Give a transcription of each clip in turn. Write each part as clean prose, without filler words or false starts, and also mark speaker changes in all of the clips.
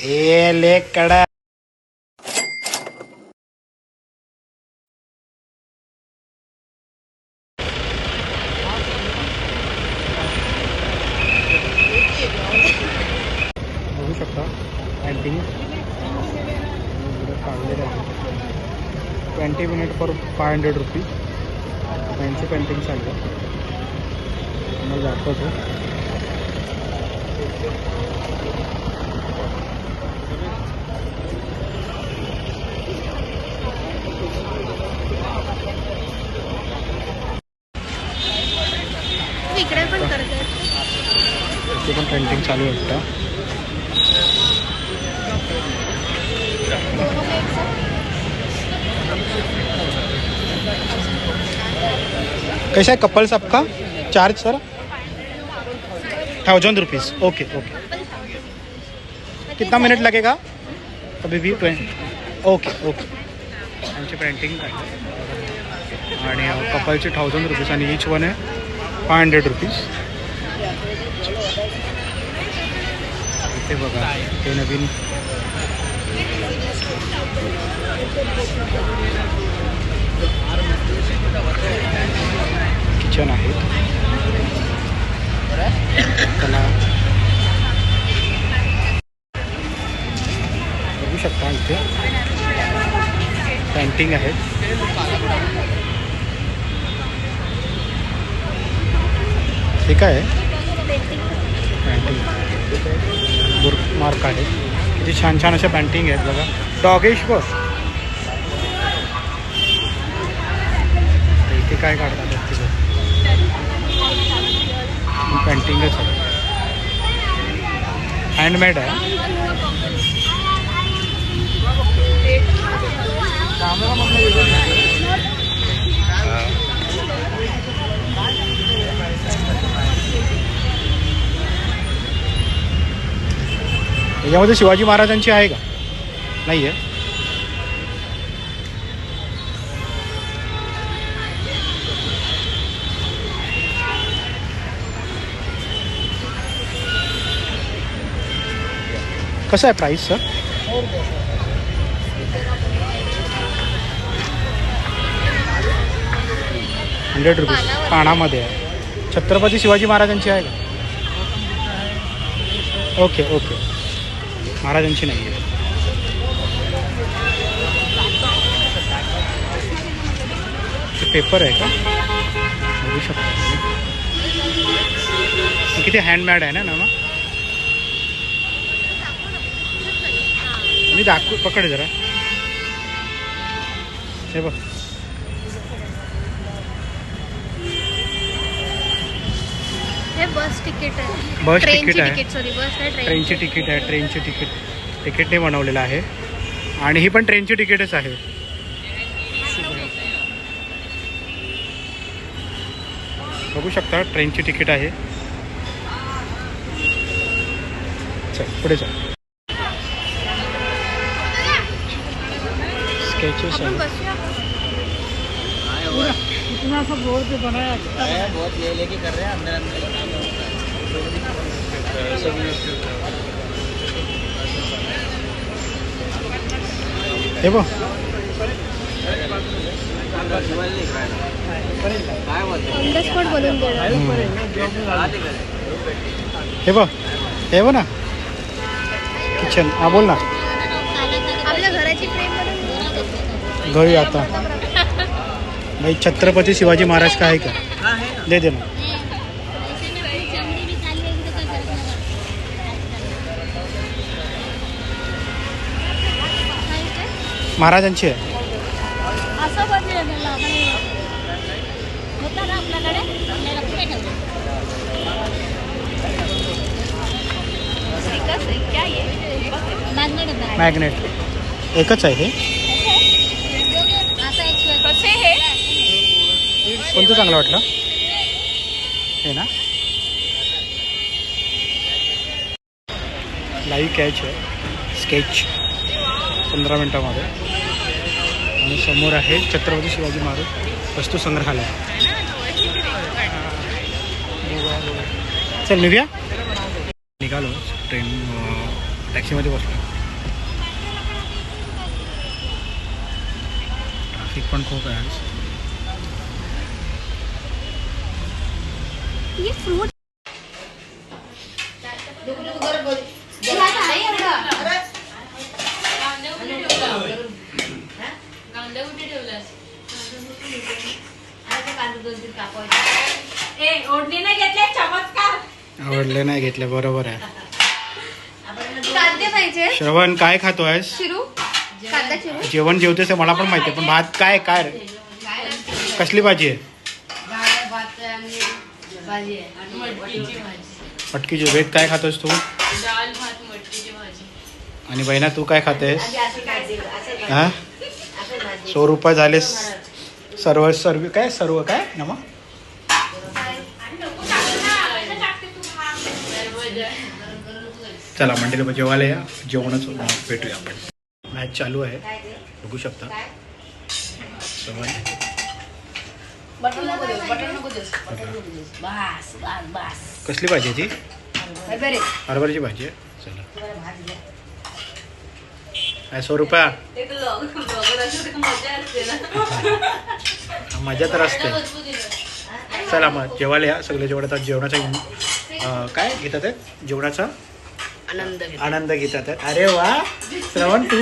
Speaker 1: ए लेक कडा बघू शकता painting 20 minute for 500 rupees त्यांची पेंटिंग चालू आहे. मला दाखवतो.
Speaker 2: इकडे पण करतात.
Speaker 1: इथे पण पेंटिंग चालू आहे आता. कैसा है कपल्स आपका charge sir? 1000 rupees. Okay okay. कितना मिनट लगेगा अभी भी? 20. Okay okay. आमची पेंटिंग आणि कपलचे 1000 रुपीज आणि ईच वन आहे 500 रुपीज. इथे बघा ते नवीन किचन आहे. त्याला बघू शकता इथे पेंटिंग आहेत. हे काय आहे? पेंटिंग बुकमार्क आहे. किती छान छान अशा पेंटिंग आहेत बघा. डॉगेश बघ इथे काय काढतात तिथे पेंटिंगच आहे. हँडमेड आहे. याच्यामध्ये शिवाजी महाराजांची आहे का? नाही आहे. कसं आहे प्राइस सर? 100 रुपीज. पानामध्ये आहे. छत्रपती शिवाजी महाराजांची आहे का? Okay okay. महाराजांची नाही आहे. पेपर आहे का? बघू शकता. किती हँडमेड आहे ना ना. मी दाखवू. पकड जरा. हे बघ
Speaker 2: हे बस तिकीट आहे.
Speaker 1: बस तिकीट आहे.
Speaker 2: सॉरी बस आहे.
Speaker 1: ट्रेनची तिकीट आहे. ट्रेनची तिकीटने बनवलेलं आहे. आणि ही पण ट्रेनची तिकीटच आहे. बघू शकता ट्रेनची तिकीट आहे. चल पुढे चल. स्केचेस आहे. इतना सा बोर्ड पे बनाया है. बहुत ले लेके कर रहे हैं अंदर अंदर. हे बघ
Speaker 2: ऑन द स्पॉट बनवून देणार.
Speaker 1: हे बघ ना किचन. हा बोल ना.
Speaker 2: आपल्या घराची फ्रेम बनवून
Speaker 1: घरी आता भाई छत्रपती शिवाजी महाराज का आहे का? दे दे ना. महाराजांची आहे.
Speaker 2: असं बनलेलं होतं ना आपल्याकडे.
Speaker 1: मॅग्नेट एकच आहे हे. कोणतं चांगलं वाटलं? हे ना. लाईव्ह कॅच आहे. स्केच 15 मिनटामध्ये. आणि समोर आहे छत्रपती शिवाजी महाराज वस्तू संग्रहालय. चल निघूया. निघालो. ट्रेन टॅक्सीमध्ये बसलो. ट्रॅफिक पण खूप आहे आज.
Speaker 2: ये फ्रूट
Speaker 1: आवडले नाही घेतले, बरोबर आहे.
Speaker 2: कांदे पाहिजे.
Speaker 1: श्रवण काय खातोय?
Speaker 2: चिरू कांदा चिरू.
Speaker 1: जेवण जेवतेस मला पण माहिती आहे, पण भात काय काय रे? कसली भाजी आहे? मटकीची. वेद काय खातोस तू?
Speaker 3: दाल भात मटकीची भाजी.
Speaker 1: आणि बहिणा तू काय खातेस? हा 100 रुपये झाले सर्व सर्व काय सर्व काय नमा. चला मंडळी जेवायला या. जेवणच भेटूया आपण. मॅच चालू आहे बघू शकता. कसली भाजी आहे ती? हरभऱ्याची भाजी आहे. चला 100 रुपया. मजा तर असते. चला मग जेवायला या सगळे. जेवणाचा काय घेतात आहेत? जेवणाचा आनंद घेतात आहेत. अरे वा श्रवण तू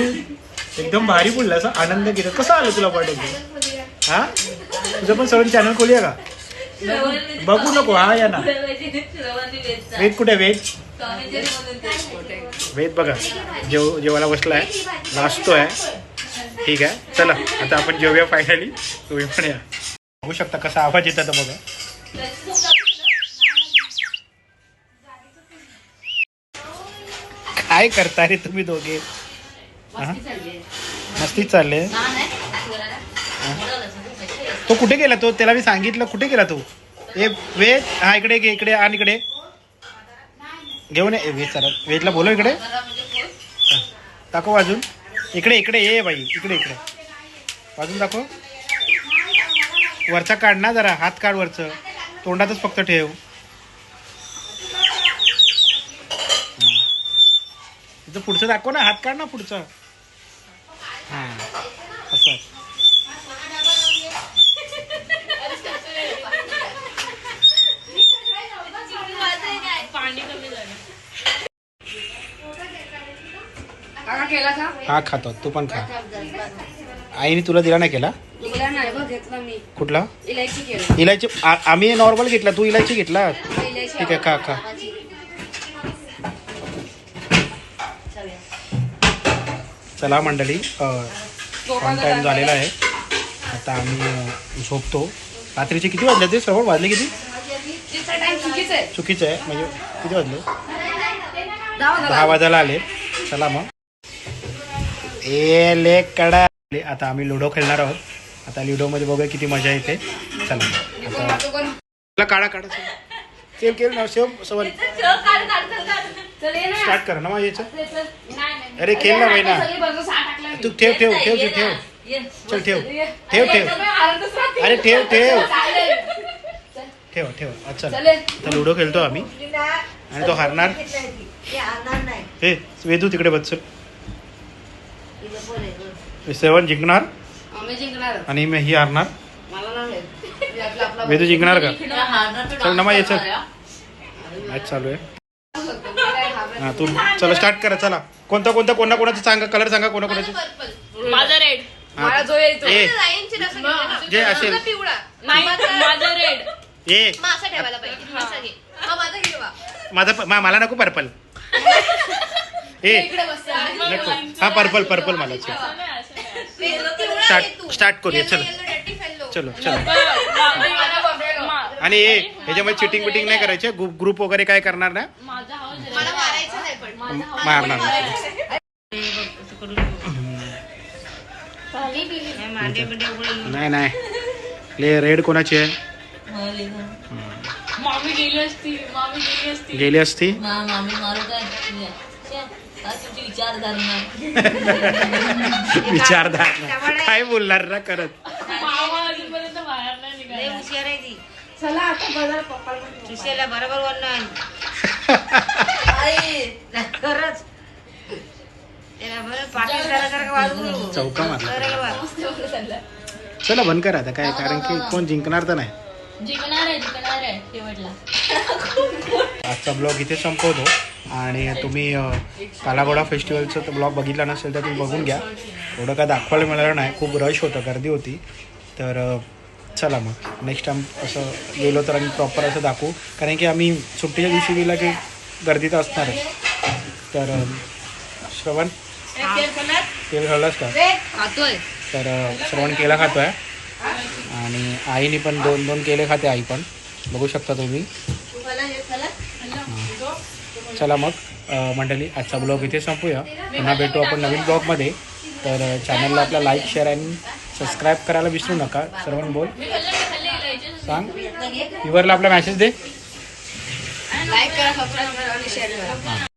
Speaker 1: एकदम भारी बोललास. आनंद घेतात. कसं आलं तुला बर्थडे? हा तुझं पण श्रवण चॅनल खोलूया का? बघू नको. हा या ना. वेद कुठे? वेद बघा जेवायला बसलाय, नाचतोय. ठीक आहे चला आता आपण जेवूया फायनली. तुम्ही पण या. बघू शकता कसा आवाज येतात बघा. काय करता रे तुम्ही दोघे? मस्ती चालले. तो कुठे गेला? तो त्याला मी सांगितलं कुठे गेला तो? वेद हा इकडे घे. इकडे आण. इकडे घेऊन ये. वेद सर वेदला बोलव इकडे. दाखव वाजून. इकडे इकडे ये बाई. इकडे इकडे वाजून दाखव. वरचा काढ ना जरा. हात काढ वरचं. तोंडातच फक्त ठेव. तिथं पुढचं दाखव ना. हात काढ ना पुढचं. हां असं. हा खातो. तू पण खा. आईने तुला दिला नाही केला? कुठला? इलायची. आम्ही नॉर्मल घेतला, तू इलायची घेतला. ठीक आहे खा खा. चला मंडळी ऑन टाइम झालेला आहे. आता आम्ही झोपतो. रात्रीचे किती वाजले ते? श्रवण वाजले किती? चुकीचं आहे म्हणजे किती वाजले? 10 वाजायला आले. चला मग लेक कडा. आता आम्ही लुडो खेळणार आहोत. आता लुडोमध्ये बघूया किती मजा येते. चला आता काढा काढा. खेळ खेळ ना. सवन स्टार्ट करा ना. मग याचं अरे खेळ ना बहिणा. तू ठेव ठेव ठेव ठेव ठेव. चल ठेव ठेव ठेव. अरे ठेव ठेव ठेव ठेव. अच्छा आता लुडो खेळतो आम्ही आणि तो हारणार. हे वेदू तिकडे बस. सेवन जिंकणार आणि मी ही हारणार. वेदू जिंकणार का? चल नमा ये. चल मॅच चालू आहे. हा तू चला स्टार्ट करा. चला कोणता कोणता कोणाचा सांगा. कलर सांगा कोणाकोणाचे.
Speaker 3: माझा रेड. मला जो येतो
Speaker 1: जे असेल
Speaker 3: माझा रेड.
Speaker 1: ए माझा मला नको पर्पल. ए नको. हा पर्पल पर्पल मला. स्टार्ट करूया. चलो चलो चलो. आणि ह्याच्यामध्ये चिटिंग बिटिंग नाही करायचे. ग्रुप वगैरे काय करणार ना. मारणार नाही नाही. रेड कोणाची आहे?
Speaker 3: मामी
Speaker 1: गेली असती. विचारधार काय बोलणार ना करत.
Speaker 2: बरोबर बोलणार.
Speaker 1: चौका मारला. चला बंद करा आता काय, कारण की कोण जिंकणार तर नाही.
Speaker 3: जिंकणार आहे शेवटला.
Speaker 1: आजचा ब्लॉग इथे संपवतो आणि तुम्ही कालाघोडा फेस्टिवलचं ब्लॉग बघितला नसेल तर तुम्ही बघून घ्या. एवढं काय दाखवायला मिळालं नाही, खूप रश होतं, गर्दी होती. तर चला मग नेक्स्ट टाइम असं गेलो तर आम्ही प्रॉपर असं दाखवू, कारण की आम्ही सुट्टीच्या दिवशी गेला की गर्दी तर असणारच. तर श्रवण तेल घाललास का?
Speaker 3: खातोय.
Speaker 1: तर श्रवण केला खातो आहे आणि आईने पण 2 केले खाते आई पण, बघू शकता तुम्ही. चला मग मंडळी आजचा ब्लॉग इथे संपूया. पुन्हा भेटू आपण नवीन ब्लॉगमध्ये. तर चॅनलला आपला लाईक शेअर आणि सबस्क्राईब करायला विसरू नका. सर्वांनी बोल सांग, व्ह्यूअरला आपला मेसेज दे.
Speaker 2: लाईक करा, सबस्क्राईब करा आणि शेअर करा.